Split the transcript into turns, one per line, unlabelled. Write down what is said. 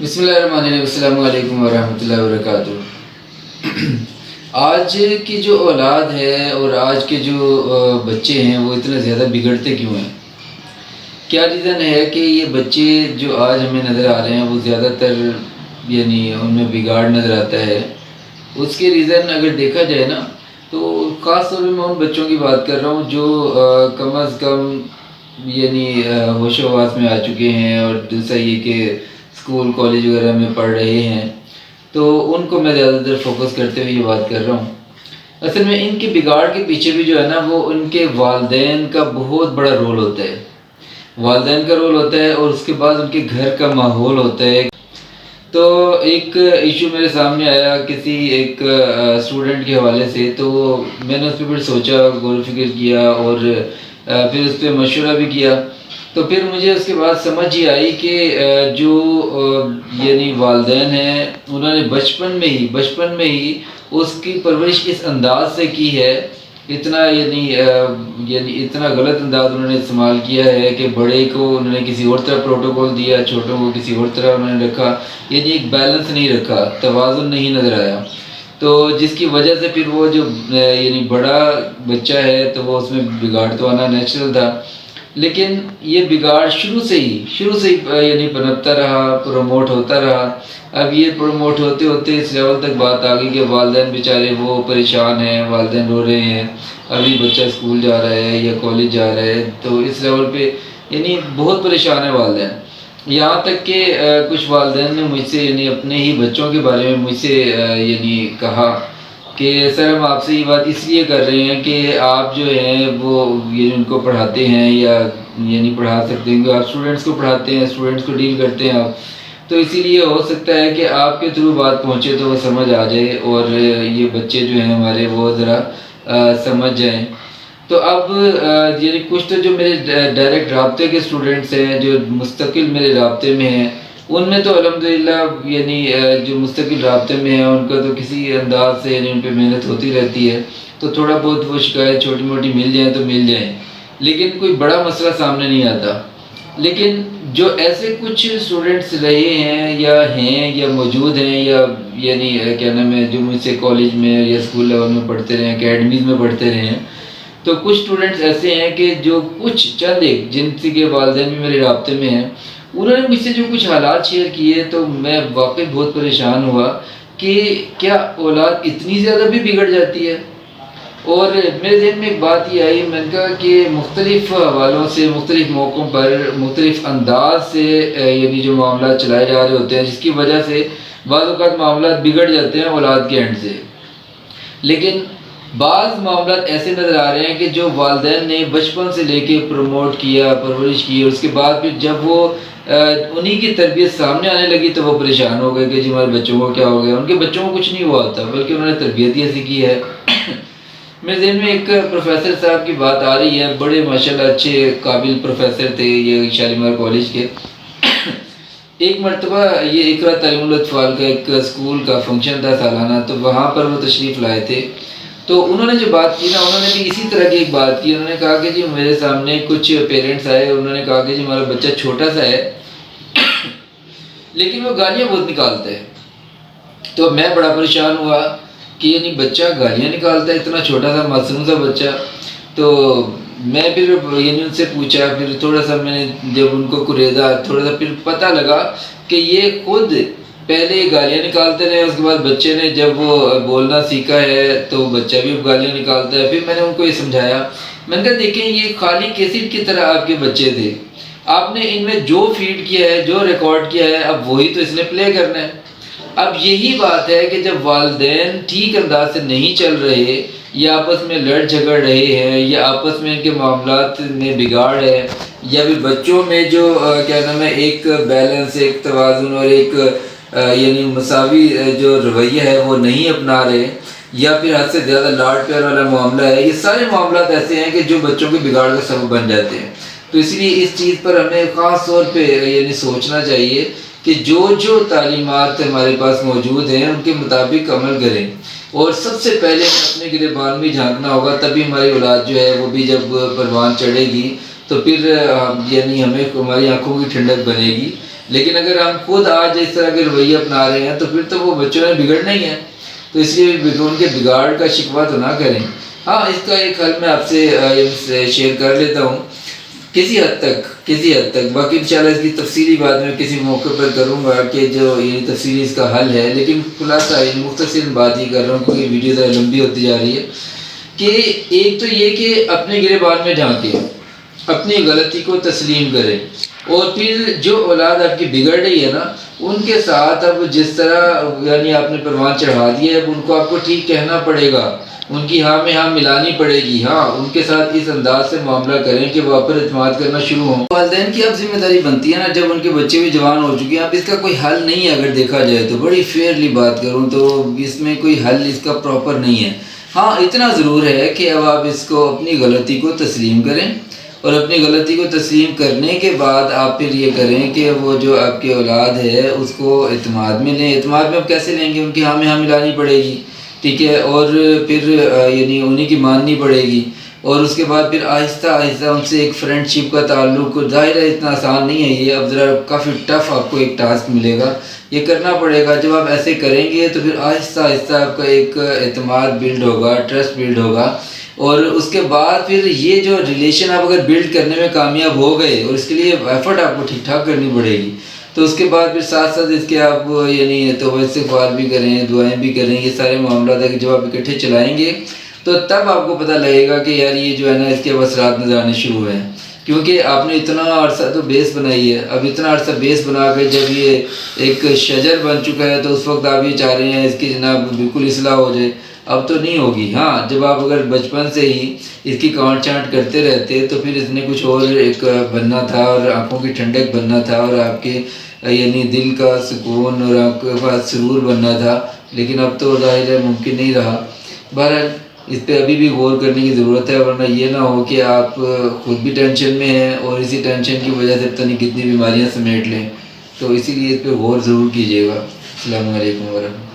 بسم اللہ الرحمن الرحیم، السلام علیکم ورحمۃ اللہ وبرکاتہ۔ آج کی جو اولاد ہے اور آج کے جو بچے ہیں وہ اتنے زیادہ بگڑتے کیوں ہیں؟ کیا ریزن ہے کہ یہ بچے جو آج ہمیں نظر آ رہے ہیں وہ زیادہ تر ان میں بگاڑ نظر آتا ہے؟ اس کے ریزن اگر دیکھا جائے نا تو خاص طور پہ میں ان بچوں کی بات کر رہا ہوں جو کم از کم ہوش و حواس میں آ چکے ہیں، اور دوسرا یہ کہ اسکول کالج وغیرہ میں پڑھ رہے ہیں، تو ان کو میں زیادہ تر فوکس کرتے ہوئے یہ بات کر رہا ہوں۔ اصل میں ان کے بگاڑ کے پیچھے بھی جو ہے نا وہ ان کے والدین کا بہت بڑا رول ہوتا ہے، والدین کا رول ہوتا ہے، اور اس کے بعد ان کے گھر کا ماحول ہوتا ہے۔ تو ایک ایشو میرے سامنے آیا کسی ایک اسٹوڈنٹ کے حوالے سے، تو میں نے اس پہ پھر سوچا، غور و فکر کیا، اور پھر اس پہ مشورہ بھی کیا۔ تو پھر مجھے اس کے بعد سمجھ یہ آئی کہ جو والدین ہیں انہوں نے بچپن میں ہی اس کی پرورش اس انداز سے کی ہے، اتنا اتنا غلط انداز انہوں نے استعمال کیا ہے کہ بڑے کو انہوں نے کسی اور طرح پروٹوکول دیا، چھوٹوں کو کسی اور طرح انہوں نے رکھا، ایک بیلنس نہیں رکھا، توازن نہیں نظر آیا۔ تو جس کی وجہ سے پھر وہ جو بڑا بچہ ہے تو وہ اس میں بگاڑ تو آنا نیچرل تھا، لیکن یہ بگاڑ شروع سے ہی پنپتا رہا، پروموٹ ہوتا رہا۔ اب یہ پروموٹ ہوتے ہوتے اس لیول تک بات آ گئی کہ والدین بیچارے وہ پریشان ہیں، والدین رو رہے ہیں، ابھی بچہ اسکول جا رہا ہے یا کالج جا رہا ہے، تو اس لیول پہ بہت پریشان ہے والدین۔ یہاں تک کہ کچھ والدین نے مجھ سے اپنے ہی بچوں کے بارے میں مجھ سے کہا کہ سر ہم آپ سے یہ بات اس لیے کر رہے ہیں کہ آپ جو ہیں وہ ان کو پڑھاتے ہیں یا پڑھا سکتے ہیں، کہ آپ اسٹوڈنٹس کو پڑھاتے ہیں، اسٹوڈنٹس کو ڈیل کرتے ہیں آپ، تو اسی لیے ہو سکتا ہے کہ آپ کے تھرو بات پہنچے تو وہ سمجھ آ جائے، اور یہ بچے جو ہیں ہمارے وہ ذرا سمجھ جائیں۔ تو اب کچھ تو جو میرے ڈائریکٹ رابطے کے اسٹوڈنٹس ہیں جو مستقل میرے رابطے میں ہیں، ان میں تو الحمدللہ جو مستقل رابطے میں ہیں ان کا تو کسی انداز سے ان پہ محنت ہوتی رہتی ہے، تو تھوڑا بہت وہ شکایت چھوٹی موٹی مل جائیں تو مل جائیں، لیکن کوئی بڑا مسئلہ سامنے نہیں آتا۔ لیکن جو ایسے کچھ اسٹوڈنٹس رہے ہیں یا موجود ہیں یا کیا نام ہے جو مجھ سے کالج میں یا اسکول لیول میں پڑھتے رہے ہیں، اکیڈمیز میں پڑھتے رہے ہیں، تو کچھ اسٹوڈنٹس ایسے ہیں کہ جو چند ایک جن کے والدین بھی میرے رابطے میں ہیں، انہوں نے مجھ سے جو کچھ حالات شیئر کیے تو میں واقعی بہت پریشان ہوا کہ کیا اولاد اتنی زیادہ بھی بگڑ جاتی ہے؟ اور میرے ذہن میں ایک بات یہ آئی، میں نے کہا کہ مختلف حوالوں سے، مختلف موقعوں پر، مختلف انداز سے جو معاملات چلائے جا رہے ہوتے ہیں، جس کی وجہ سے بعض اوقات معاملات بگڑ جاتے ہیں اولاد کے اینڈ سے، لیکن بعض معاملات ایسے نظر آ رہے ہیں کہ جو والدین نے بچپن سے لے کے پروموٹ کیا، پرورش کی، اور اس کے بعد پھر جب وہ انہی کی تربیت سامنے آنے لگی تو وہ پریشان ہو گئے کہ جی ہمارے بچوں کو کیا ہو گیا۔ ان کے بچوں کو کچھ نہیں ہوا ہوتا، بلکہ انہوں نے تربیت ہی ایسی کی ہے۔ میرے ذہن میں ایک پروفیسر صاحب کی بات آ رہی ہے، بڑے ماشاءاللہ اچھے قابل پروفیسر تھے یہ شالیمار کالج کے۔ ایک مرتبہ یہ اقرا تعلیم الاطفال کا ایک اسکول کا فنکشن تھا سالانہ، تو وہاں پر وہ تشریف لائے تھے، تو انہوں نے جو بات کی نا، انہوں نے بھی اسی طرح کی ایک بات کی۔ انہوں نے کہا کہ جی میرے سامنے کچھ پیرنٹس آئے، انہوں نے کہا کہ جی ہمارا بچہ چھوٹا سا ہے لیکن وہ گالیاں بہت نکالتا ہے۔ تو میں بڑا پریشان ہوا کہ بچہ گالیاں نکالتا ہے، اتنا چھوٹا سا معصوم سا بچہ۔ تو میں پھر ان سے پوچھا، پھر تھوڑا سا میں نے جب ان کو قریدا، تھوڑا سا پھر پتہ لگا کہ یہ خود پہلے گالیاں نکالتے رہے، اس کے بعد بچے نے جب وہ بولنا سیکھا ہے تو بچہ بھی گالیاں نکالتا ہے۔ پھر میں نے ان کو یہ سمجھایا، میں نے کہا دیکھیں یہ خالی کیسٹ کی طرح آپ کے بچے تھے، آپ نے ان میں جو فیڈ کیا ہے، جو ریکارڈ کیا ہے، اب وہی تو اس نے پلے کرنا ہے۔ اب یہی بات ہے کہ جب والدین ٹھیک انداز سے نہیں چل رہے، یا آپس میں لڑ جھگڑ رہے ہیں، یا آپس میں ان کے معاملات میں بگاڑ ہے، یا بھی بچوں میں جو کیا نام ہے ایک بیلنس، ایک توازن اور ایک مساوی جو رویہ ہے وہ نہیں اپنا رہے، یا پھر حد سے زیادہ لاڈ پیار والا معاملہ ہے، یہ سارے معاملات ایسے ہیں کہ جو بچوں کے بگاڑ کا سبب بن جاتے ہیں۔ تو اس لیے اس چیز پر ہمیں خاص طور پہ سوچنا چاہیے کہ جو تعلیمات ہمارے پاس موجود ہیں ان کے مطابق عمل کریں، اور سب سے پہلے اپنے گریبان میں جھانکنا ہوگا، تبھی ہماری اولاد جو ہے وہ بھی جب پروان چڑھے گی تو پھر ہمیں ہماری آنکھوں کی ٹھنڈک بنے گی۔ لیکن اگر ہم خود آج اس طرح کے رویے اپنا رہے ہیں تو پھر تو وہ بچوں نے بگڑنا ہی ہے، تو اس لیے ان کے بگاڑ کا شکوہ تو نہ کریں۔ ہاں اس کا ایک حل میں آپ سے شیئر کر لیتا ہوں کسی حد تک، باقی انشاءاللہ اس کی تفصیلی بات میں کسی موقع پر کروں گا کہ جو یہ تفصیلی اس کا حل ہے، لیکن خلاصہ مختصر بات ہی کر رہا ہوں کیونکہ ویڈیو ذرا لمبی ہوتی جا رہی ہے کہ ایک تو یہ کہ اپنے گریبان میں جھانکیں، اپنی غلطی کو تسلیم کریں، اور پھر جو اولاد آپ کی بگڑ رہی ہے نا ان کے ساتھ اب جس طرح یعنی آپ نے پروان چڑھا دیا ہے، اب ان کو آپ کو ٹھیک کہنا پڑے گا، ان کی ہاں میں ہاں ملانی پڑے گی، ہاں ان کے ساتھ اس انداز سے معاملہ کریں کہ وہ آپ پر اعتماد کرنا شروع ہوں۔ والدین کی اب ذمہ داری بنتی ہے نا، جب ان کے بچے بھی جوان ہو چکے ہیں، اب اس کا کوئی حل نہیں ہے، اگر دیکھا جائے تو بڑی فیئرلی بات کروں تو اس میں کوئی حل اس کا پراپر نہیں ہے۔ ہاں اتنا ضرور ہے کہ اب آپ اس کو اپنی غلطی کو تسلیم کریں، اور اپنی غلطی کو تسلیم کرنے کے بعد آپ پھر یہ کریں کہ وہ جو آپ کی اولاد ہے اس کو اعتماد میں لیں۔ اعتماد میں اب کیسے لیں گے؟ ان کی ہاں میں ہاں ملانی پڑے گی، ٹھیک ہے، اور پھر یعنی انہیں کی ماننی پڑے گی، اور اس کے بعد پھر آہستہ آہستہ ان سے ایک فرینڈ شپ کا تعلق، ظاہر ہے اتنا آسان نہیں ہے یہ، اب ذرا کافی ٹف آپ کو ایک ٹاسک ملے گا، یہ کرنا پڑے گا۔ جب آپ ایسے کریں گے تو پھر آہستہ آہستہ آپ کا ایک اعتماد بلڈ ہوگا، ٹرسٹ بلڈ ہوگا، اور اس کے بعد پھر یہ جو ریلیشن آپ اگر بلڈ کرنے میں کامیاب ہو گئے، اور اس کے لیے ایفرٹ آپ کو ٹھیک ٹھاک کرنی پڑے گی، تو اس کے بعد پھر ساتھ ساتھ اس کے آپ یعنی توبہ استغفار بھی کریں، دعائیں بھی کریں، یہ سارے معاملات ہے کہ جب آپ اکٹھے چلائیں گے تو تب آپ کو پتہ لگے گا کہ یار یہ جو ہے نا اس کے اثرات نظر آنے شروع ہوئے ہیں، کیونکہ آپ نے اتنا عرصہ تو بیس بنائی ہے، اب اتنا عرصہ بیس بنا کے جب یہ ایک شجر بن چکا ہے تو اس وقت آپ یہ چاہ رہے ہیں اس کی جناب بالکل اصلاح ہو جائے، اب تو نہیں ہوگی۔ ہاں جب آپ اگر بچپن سے ہی اس کی کانٹ چانٹ کرتے رہتے تو پھر اس نے کچھ اور ایک بننا تھا، اور آنکھوں کی ٹھنڈک بننا تھا، اور آپ کے یعنی دل کا سکون اور آپ کے پاس سرور بننا تھا، لیکن اب تو ظاہر ہے ممکن نہیں رہا۔ بہرحال اس پہ ابھی بھی غور کرنے کی ضرورت ہے، ورنہ یہ نہ ہو کہ آپ خود بھی ٹینشن میں ہیں اور اسی ٹینشن کی وجہ سے پتہ نہیں کتنی بیماریاں سمیٹ لیں، تو اسی لیے اس پہ غور ضرور کیجیے گا۔ السلام علیکم ورحمۃ اللہ۔